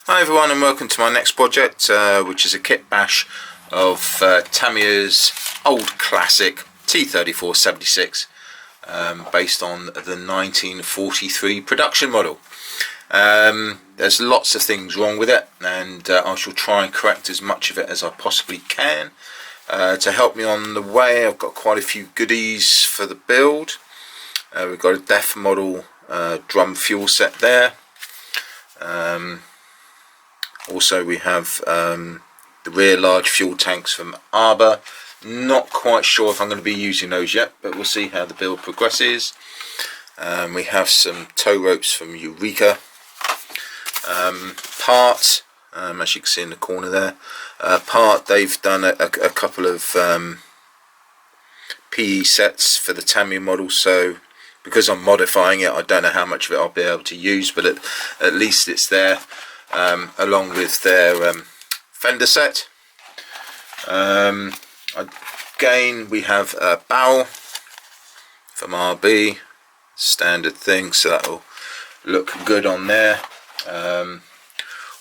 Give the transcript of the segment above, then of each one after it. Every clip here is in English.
Hi everyone, and welcome to my next project, which is a kit bash of Tamiya's old classic T34 76, based on the 1943 production model. There's lots of things wrong with it, and I shall try and correct as much of it as I possibly can. To help me on the way, I've got quite a few goodies for the build. We've got a DEF model drum fuel set there. Also we have the rear large fuel tanks from Arbor. Not quite sure if I'm going to be using those yet, but we'll see how the build progresses. We have some tow ropes from Eureka. Part, as you can see in the corner there, they've done a couple of PE sets for the Tamiya model, so because I'm modifying it, I don't know how much of it I'll be able to use, but at least it's there. Along with their fender set. Again, we have a barrel from RB, standard thing, so that will look good on there.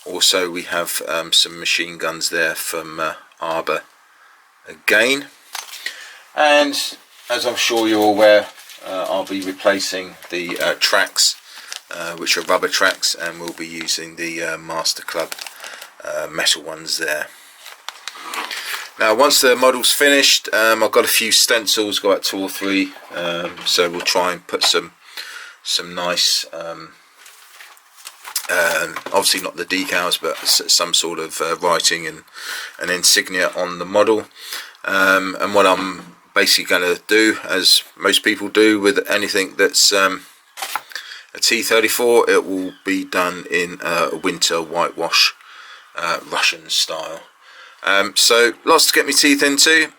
Also we have some machine guns there from Arbor again, and as I'm sure you're aware, I'll be replacing the tracks, which are rubber tracks, and we'll be using the Master Club metal ones there. Now once the model's finished, I've got a few stencils, got about 2 or 3, so we'll try and put some nice, obviously not the decals, but some sort of writing and an insignia on the model. And what I'm basically going to do, as most people do with anything that's a T34, it will be done in a winter whitewash, Russian style. So lots to get my teeth into.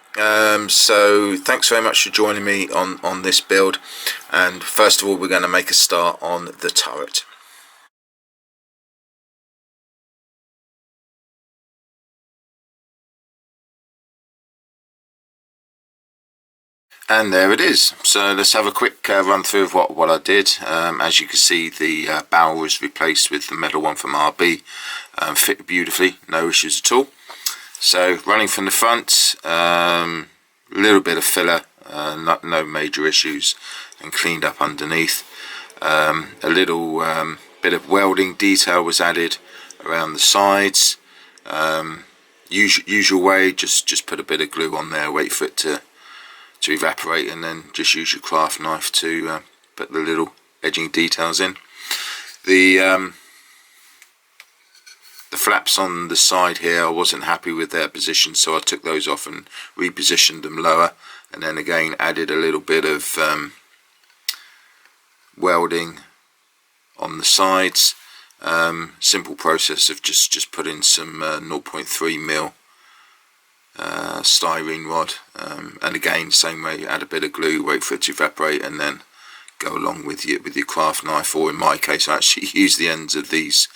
So thanks very much for joining me on this build. And first of all, we're going to make a start on the turret. And there it is. So let's have a quick run through of what I did. As you can see, the barrel was replaced with the metal one from RB. Fit beautifully, no issues at all. So running from the front, a little bit of filler, no major issues, and cleaned up underneath. A little bit of welding detail was added around the sides. Usual way, just put a bit of glue on there, wait for it to evaporate, and then just use your craft knife to put the little edging details in. The flaps on the side here, I wasn't happy with their position, so I took those off and repositioned them lower, and then again added a little bit of welding on the sides. Simple process of just putting some 0.3mm styrene rod, and again same way, add a bit of glue, wait for it to evaporate, and then go along with your craft knife, or in my case I actually use the ends of these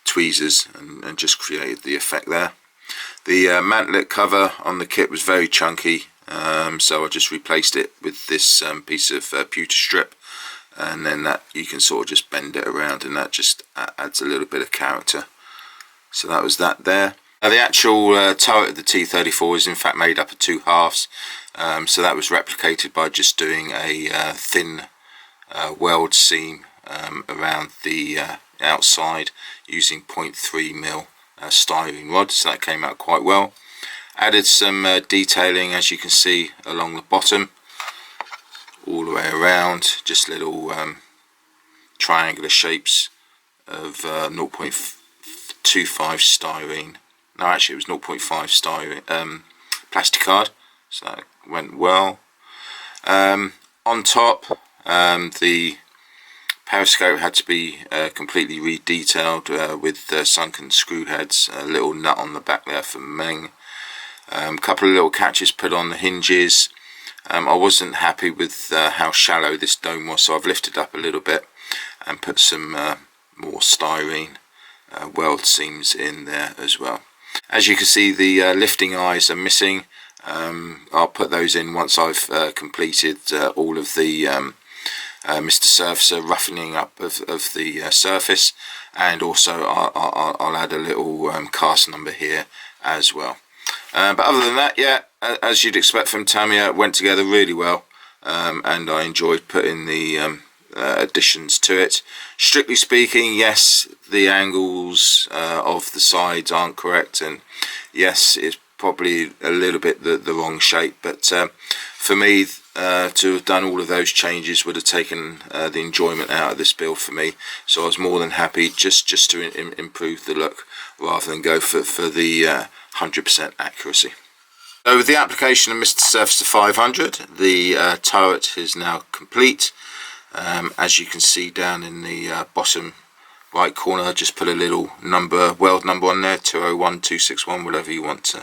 tweezers and just created the effect there. The mantlet cover on the kit was very chunky, so I just replaced it with this piece of pewter strip, and then that you can sort of just bend it around, and that just adds a little bit of character. So that was that there. Now the actual turret of the T34 is in fact made up of 2 halves, so that was replicated by just doing a thin weld seam around the outside using 0.3mm styrene rod, so that came out quite well. Added some detailing, as you can see, along the bottom, all the way around, just little triangular shapes of 0.25 styrene. No, actually it was 0.5 styrene plastic card, so that went well. On top, the Periscope had to be completely re-detailed with sunken screw heads, a little nut on the back there from Meng. A couple of little catches put on the hinges. I wasn't happy with how shallow this dome was, so I've lifted up a little bit and put some more styrene weld seams in there as well. As you can see, the lifting eyes are missing. I'll put those in once I've completed all of the Mr. Surfacer roughening up of the surface, and also I'll add a little cast number here as well. But other than that, yeah, as you'd expect from Tamiya, it went together really well, and I enjoyed putting the additions to it. Strictly speaking, yes, the angles of the sides aren't correct, and yes, it's probably a little bit the wrong shape, but for me, to have done all of those changes would have taken the enjoyment out of this build for me, so I was more than happy just to improve the look rather than go for the 100% accuracy. So with the application of Mr. Surfacer 500, the turret is now complete. As you can see down in the bottom right corner, I just put a little number, weld number on there, 201261, whatever you want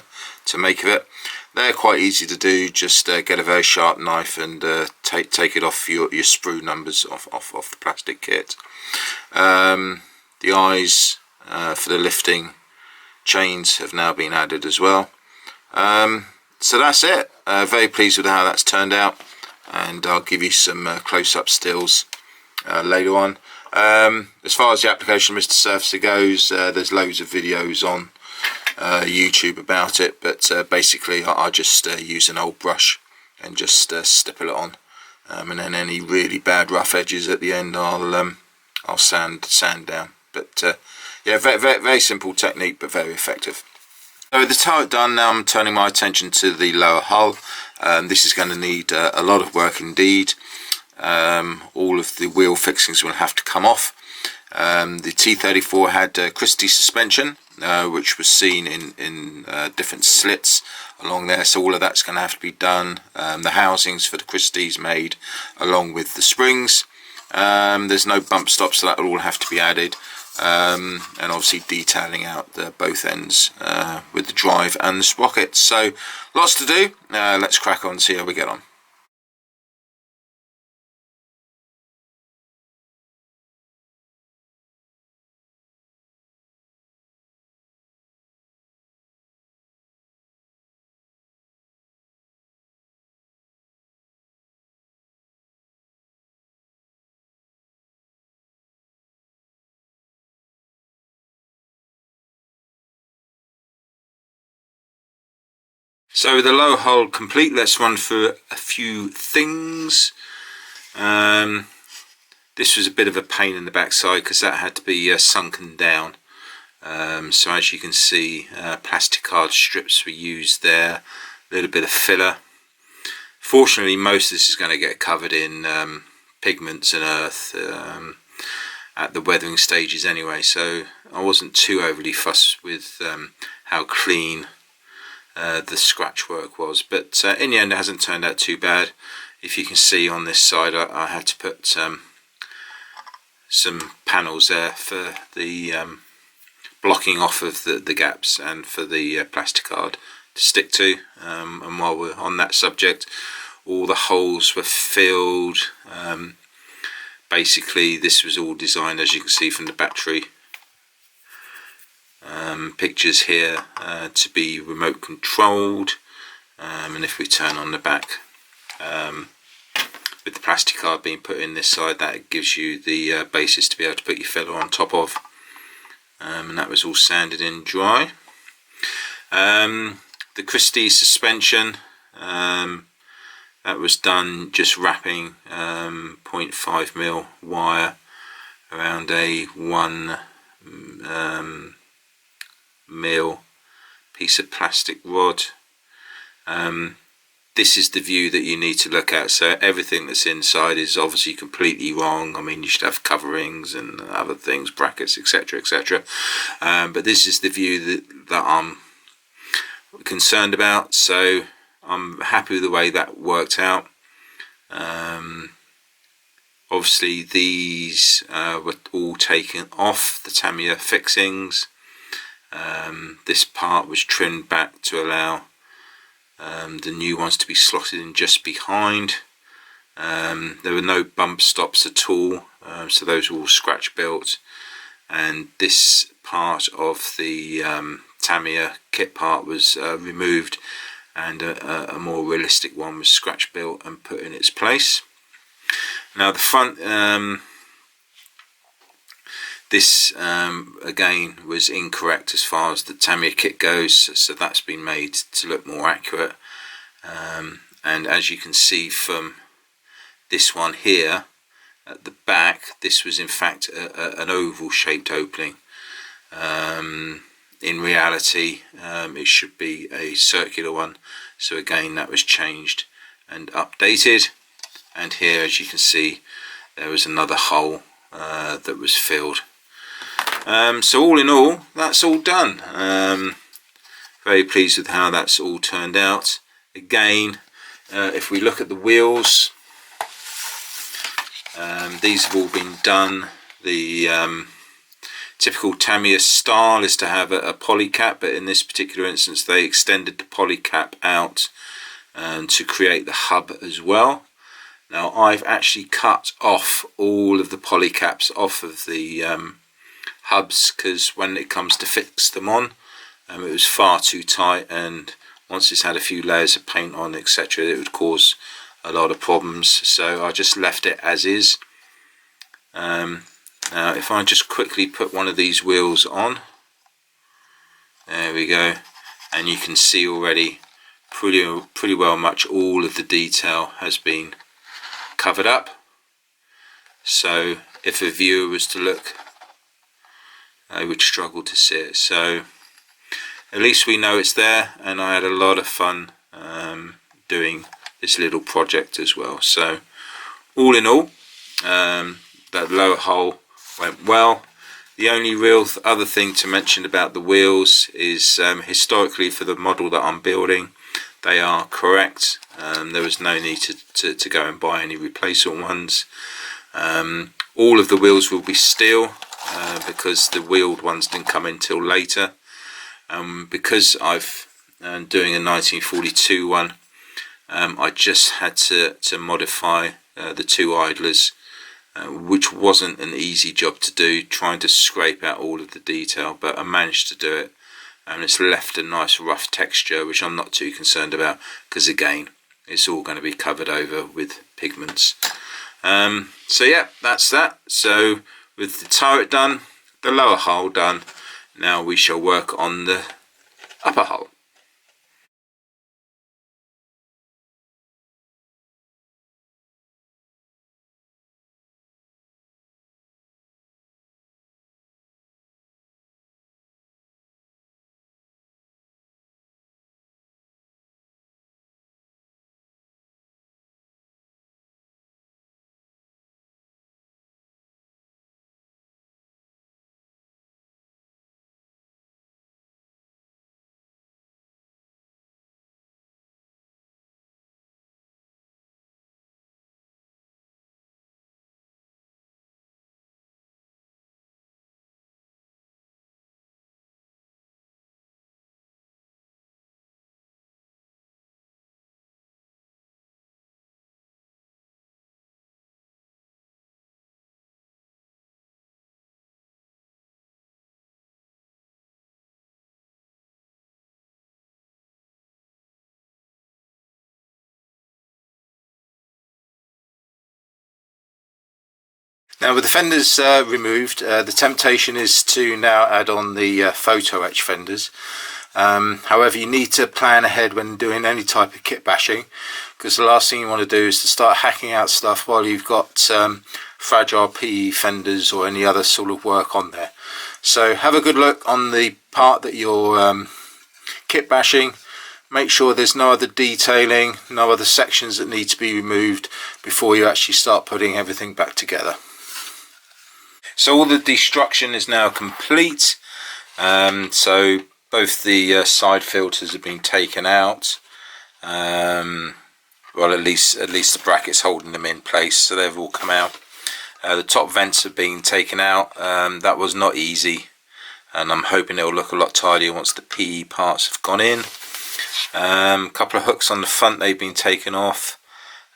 to make of it. They're quite easy to do. Just get a very sharp knife and take it off your sprue numbers off the plastic kit. The eyes for the lifting chains have now been added as well. So that's it. Very pleased with how that's turned out, and I'll give you some close-up stills later on. As far as the application of Mr. Surfacer goes, there's loads of videos on YouTube about it, but basically I just use an old brush and just stipple it on, and then any really bad rough edges at the end I'll sand down. But yeah, very simple technique, but very effective. So with the turret done, now I'm turning my attention to the lower hull. This is going to need a lot of work indeed. All of the wheel fixings will have to come off. The T34 had Christie suspension, which was seen in different slits along there, so all of that's going to have to be done. The housings for the Christie's made along with the springs. There's no bump stops, so that will all have to be added. And obviously detailing out both ends with the drive and the sprockets. So lots to do. Let's crack on and see how we get on. So with the low hull complete, let's run through a few things. This was a bit of a pain in the backside because that had to be sunken down. So as you can see, plastic card strips were used there, a little bit of filler. Fortunately, most of this is going to get covered in pigments and earth at the weathering stages anyway, so I wasn't too overly fussed with how clean the scratch work was, but in the end it hasn't turned out too bad. If you can see on this side, I had to put some panels there for the blocking off of the gaps and for the plastic card to stick to. And while we're on that subject, all the holes were filled. Basically this was all designed, as you can see from the battery pictures here, to be remote controlled, and if we turn on the back, with the plastic card being put in this side, that gives you the basis to be able to put your filler on top of, and that was all sanded in dry. The Christie suspension, that was done just wrapping 0.5mm wire around a 1mm piece of plastic rod. This is the view that you need to look at, so everything that's inside is obviously completely wrong. I mean, you should have coverings and other things, brackets, etc, etc, but this is the view that I'm concerned about, so I'm happy with the way that worked out. Obviously these were all taken off the Tamiya fixings. This part was trimmed back to allow the new ones to be slotted in just behind. There were no bump stops at all, so those were all scratch built, and this part of the Tamiya kit part was removed, and a more realistic one was scratch built and put in its place. Now the front, this again was incorrect as far as the Tamiya kit goes, so that's been made to look more accurate. And as you can see from this one here at the back, this was in fact an oval shaped opening. In reality it should be a circular one, so again that was changed and updated. And here, as you can see, there was another hole that was filled. So all in all, that's all done. Very pleased with how that's all turned out. Again, if we look at the wheels, these have all been done. The typical Tamiya style is to have a poly cap, but in this particular instance they extended the poly cap out to create the hub as well. Now I've actually cut off all of the poly caps off of the hubs, because when it comes to fix them on, it was far too tight, and once it's had a few layers of paint on, etc., it would cause a lot of problems. So I just left it as is. Now if I just quickly put one of these wheels on, there we go, and you can see already pretty well much all of the detail has been covered up. So if a viewer was to look, they would struggle to see it. So at least we know it's there, and I had a lot of fun doing this little project as well. So all in all, that lower hole went well. The only real other thing to mention about the wheels is historically, for the model that I'm building, they are correct. There was no need to go and buy any replacement ones. All of the wheels will be steel, because the wheeled ones didn't come in till later. Because I've doing a 1942 one, I just had to modify the two idlers, which wasn't an easy job to do, trying to scrape out all of the detail, but I managed to do it, and it's left a nice rough texture, which I'm not too concerned about, because again, it's all going to be covered over with pigments. So yeah, that's that. So with the turret done, the lower hull done, now we shall work on the upper hull. Now with the fenders removed, the temptation is to now add on the Photoetch fenders. However, you need to plan ahead when doing any type of kit bashing, because the last thing you want to do is to start hacking out stuff while you've got fragile PE fenders or any other sort of work on there. So have a good look on the part that you're kit bashing. Make sure there's no other detailing, no other sections that need to be removed before you actually start putting everything back together. So all the destruction is now complete. So both the side filters have been taken out. Well, at least the brackets holding them in place, so they've all come out. The top vents have been taken out. That was not easy, and I'm hoping it will look a lot tidier once the PE parts have gone in. A couple of hooks on the front, they've been taken off.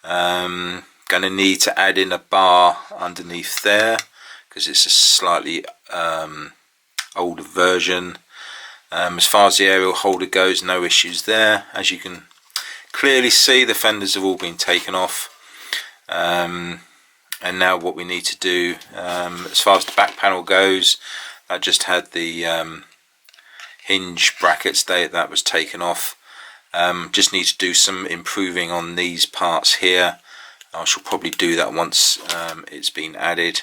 Going to need to add in a bar underneath there, because it's a slightly older version. As far as the aerial holder goes, no issues there. As you can clearly see, the fenders have all been taken off. And now what we need to do, as far as the back panel goes, I just had the hinge brackets that was taken off. Just need to do some improving on these parts here. I shall probably do that once it's been added.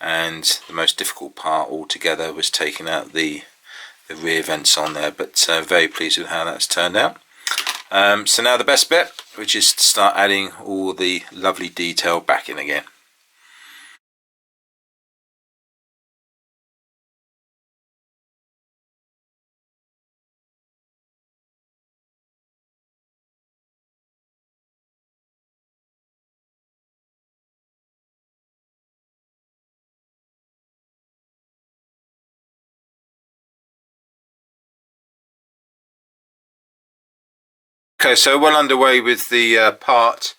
And the most difficult part altogether was taking out the rear vents on there, but very pleased with how that's turned out. So now the best bit, which is to start adding all the lovely detail back in again. Okay, so well underway with the part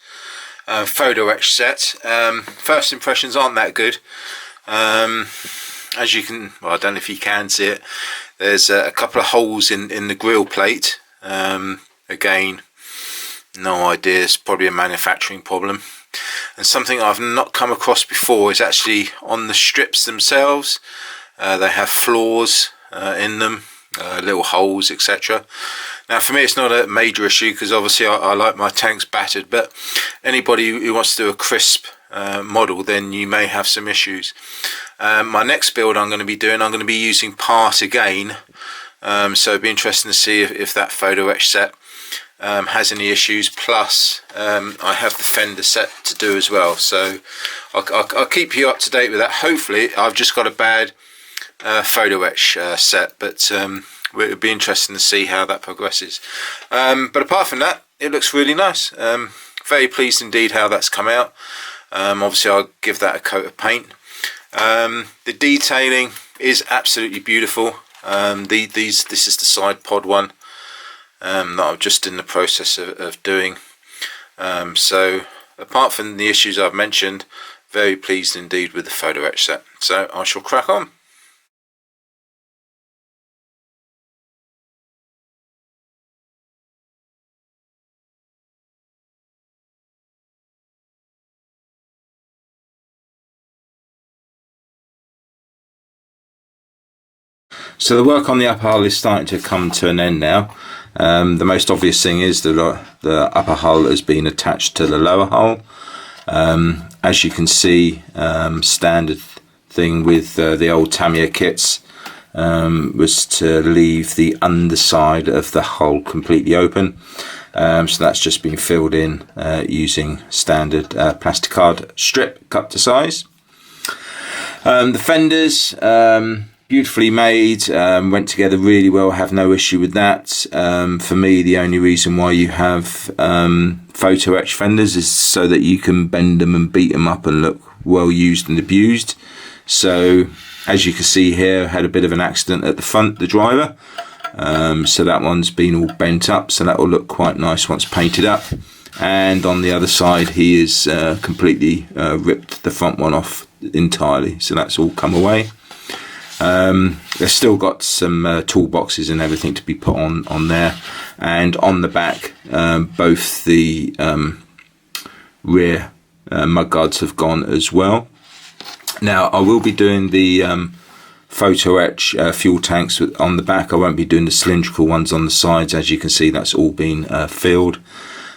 photo etch set. First impressions aren't that good. As you can, well, I don't know if you can see it, there's a couple of holes in the grill plate. Again, no idea, it's probably a manufacturing problem. And something I've not come across before is actually on the strips themselves. They have flaws in them, little holes, etc. Now for me it's not a major issue because obviously I like my tanks battered, but anybody who wants to do a crisp model, then you may have some issues. My next build I'm going to be using part again, so it'd be interesting to see if that photo etch set has any issues. Plus I have the fender set to do as well, so I'll keep you up to date with that. Hopefully I've just got a bad photo etch set, but it would be interesting to see how that progresses. But apart from that, it looks really nice. Very pleased indeed how that's come out. Obviously I'll give that a coat of paint. The detailing is absolutely beautiful. This is the side pod one that I'm just in the process of doing. So apart from the issues I've mentioned, very pleased indeed with the photo etch set. So I shall crack on. So the work on the upper hull is starting to come to an end now. The most obvious thing is that the upper hull has been attached to the lower hull. As you can see, standard thing with the old Tamiya kits was to leave the underside of the hull completely open. So that's just been filled in using standard plastic card strip cut to size. The fenders, beautifully made, went together really well, have no issue with that. For me, the only reason why you have photo etch fenders is so that you can bend them and beat them up and look well used and abused. So as you can see here, had a bit of an accident at the front, the driver, so that one's been all bent up, so that will look quite nice once painted up. And on the other side he is completely ripped the front one off entirely, so that's all come away. They've still got some toolboxes and everything to be put on there, and on the back both the rear mudguards have gone as well. Now I will be doing the photo etch fuel tanks on the back. I won't be doing the cylindrical ones on the sides. As you can see, that's all been filled.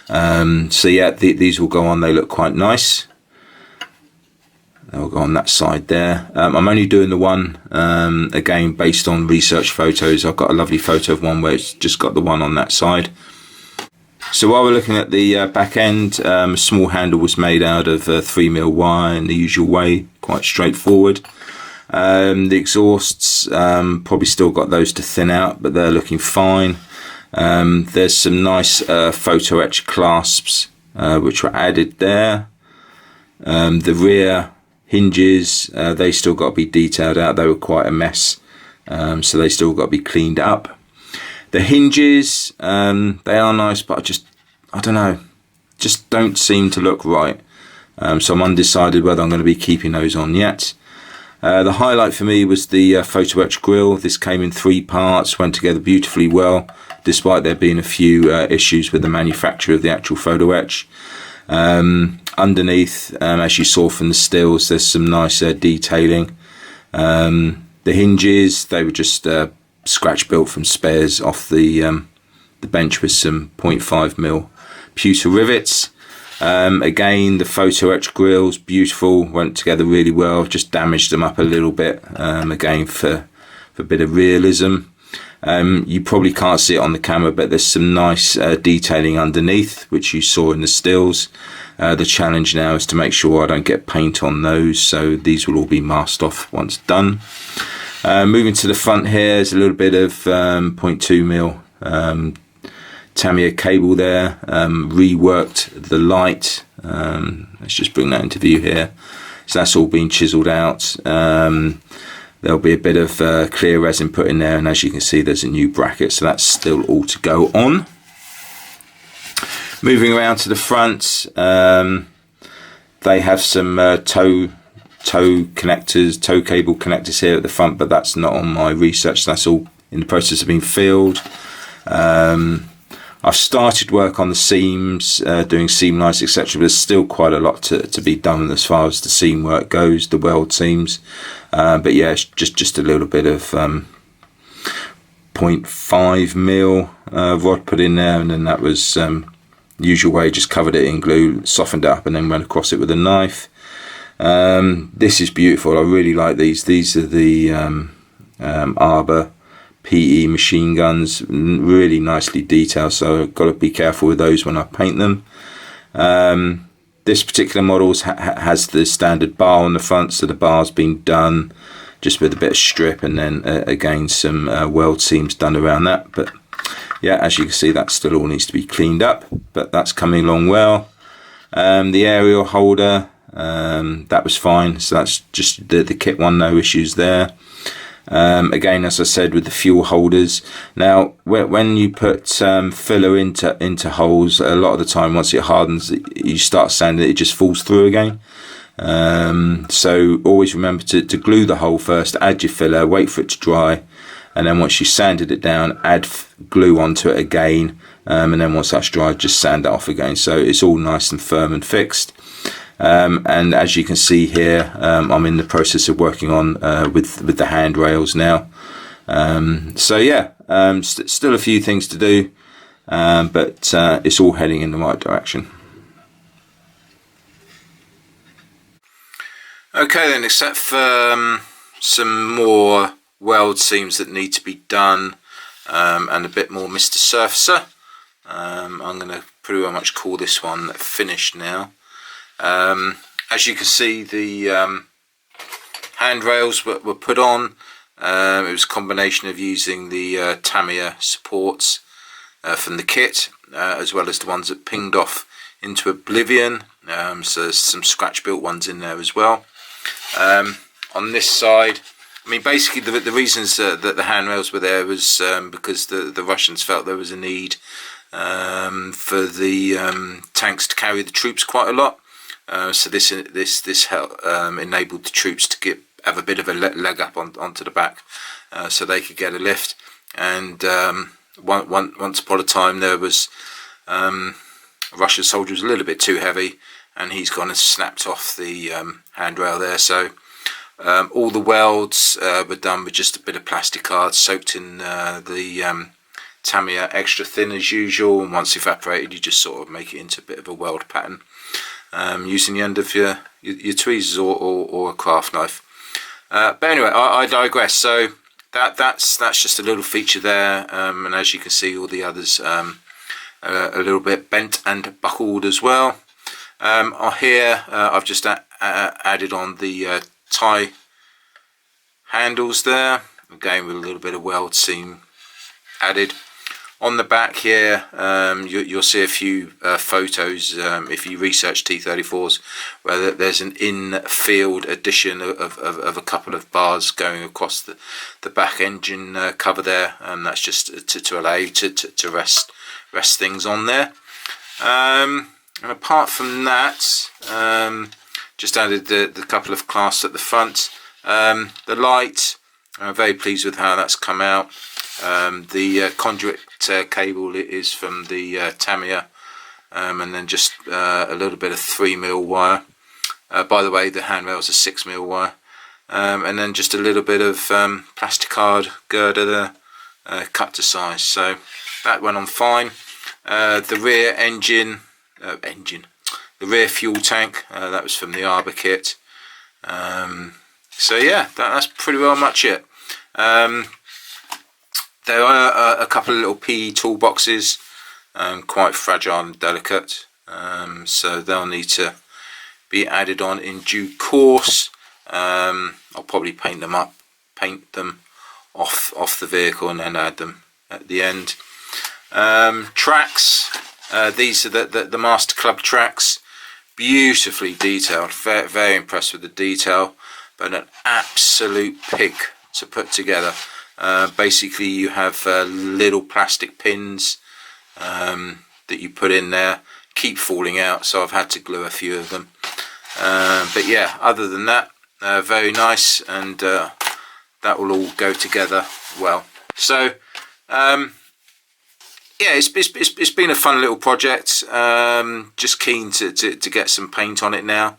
So yeah, these will go on. They look quite nice. I'll go on that side there. I'm only doing the one again based on research photos. I've got a lovely photo of one where it's just got the one on that side. So while we're looking at the back end, a small handle was made out of 3mm wire in the usual way, quite straightforward. The exhausts, probably still got those to thin out, but they're looking fine. There's some nice photo etch clasps which were added there. The rear hinges, they still got to be detailed out. They were quite a mess, so they still got to be cleaned up. The hinges, they are nice, but I don't know, just don't seem to look right. So I'm undecided whether I'm going to be keeping those on yet. The highlight for me was the Photoetch Grille. This came in 3 parts, went together beautifully well, despite there being a few issues with the manufacture of the actual photo etch. Underneath, as you saw from the stills, there's some nice detailing. The hinges, they were just scratch built from spares off the bench with some 0.5mm pewter rivets. Again, the Photoetch Grilles, beautiful, went together really well. Just damaged them up a little bit, again for a bit of realism. You probably can't see it on the camera, but there's some nice detailing underneath, which you saw in the stills. The challenge now is to make sure I don't get paint on those, so these will all be masked off once done. Moving to the front here, there's a little bit of 0.2mm Tamiya cable there, reworked the light. Let's just bring that into view here. So that's all been chiseled out. There'll be a bit of clear resin put in there, and as you can see, there's a new bracket, so that's still all to go on. Moving around to the front, they have some tow connectors, tow cable connectors here at the front, but that's not on my research. That's all in the process of being filled. I've started work on the seams, doing seam lines, etc. But there's still quite a lot to be done as far as the seam work goes, the weld seams. But yeah, it's just a little bit of 0.5mm rod put in there, and then that was the usual way. Just covered it in glue, softened it up, and then went across it with a knife. This is beautiful. I really like these. These are the Arbor PE machine guns, really nicely detailed, so I've got to be careful with those when I paint them. This particular model has the standard bar on the front, so the bar's been done just with a bit of strip, and then again some weld seams done around that. But yeah, as you can see, that still all needs to be cleaned up, but that's coming along well. The aerial holder, that was fine, so that's just the kit one, no issues there. Again, as I said, with the fuel holders, now when you put filler into holes, a lot of the time once it hardens, you start sanding it, it just falls through again. So always remember to glue the hole first, add your filler, wait for it to dry, and then once you sanded it down, add glue onto it again, and then once that's dried, just sand it off again, so it's all nice and firm and fixed. And as you can see here, I'm in the process of working on with the handrails now. So yeah, still a few things to do, but it's all heading in the right direction. Okay then, except for some more weld seams that need to be done, and a bit more Mr. Surfacer. I'm going to pretty much call this one finished now. As you can see, the handrails were put on. It was a combination of using the Tamiya supports from the kit, as well as the ones that pinged off into oblivion. So there's some scratch built ones in there as well. On this side, I mean, basically the reasons that the handrails were there was because the Russians felt there was a need for the tanks to carry the troops quite a lot. So this helped, enabled the troops to have a bit of a leg up onto the back, so they could get a lift. And once upon a time, there was a Russian soldier was a little bit too heavy, and he's gone and snapped off the handrail there. So all the welds were done with just a bit of plastic card soaked in the Tamiya extra thin as usual, and once evaporated, you just sort of make it into a bit of a weld pattern. Using the end of your tweezers or a craft knife. But anyway, I digress. So that's just a little feature there, and as you can see, all the others a little bit bent and buckled as well. Here I've just added on the tie handles there, again with a little bit of weld seam added. On the back here, you'll see a few photos if you research T34s, where there's an in-field addition of a couple of bars going across the back engine cover there, and that's just to allow you to rest things on there. And apart from that, just added the couple of clasps at the front. The light, I'm very pleased with how that's come out. The conduit cable is from the Tamiya and then just a little bit of 3mm wire. By the way, the handrails are 6mm wire, and then just a little bit of plastic card girder there, cut to size. So that went on fine. The rear the rear fuel tank, that was from the Arbor kit. So yeah, that's pretty well much it. There are a couple of little PE toolboxes, quite fragile and delicate, so they'll need to be added on in due course. I'll probably paint them off the vehicle and then add them at the end. Tracks, these are the Master Club tracks, beautifully detailed. Very, very impressed with the detail, but an absolute pig to put together. Basically you have little plastic pins that you put in there, keep falling out, so I've had to glue a few of them. But yeah, other than that, very nice, and that will all go together well. So yeah, it's been a fun little project. Just keen to get some paint on it now.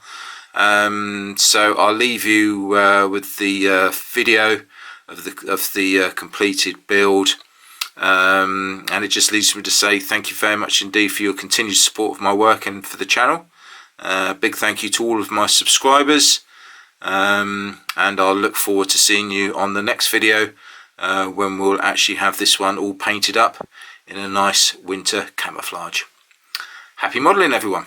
So I'll leave you with the video of the completed build, and it just leaves me to say thank you very much indeed for your continued support of my work and for the channel. Big thank you to all of my subscribers, and I'll look forward to seeing you on the next video, when we'll actually have this one all painted up in a nice winter camouflage. Happy modelling, everyone.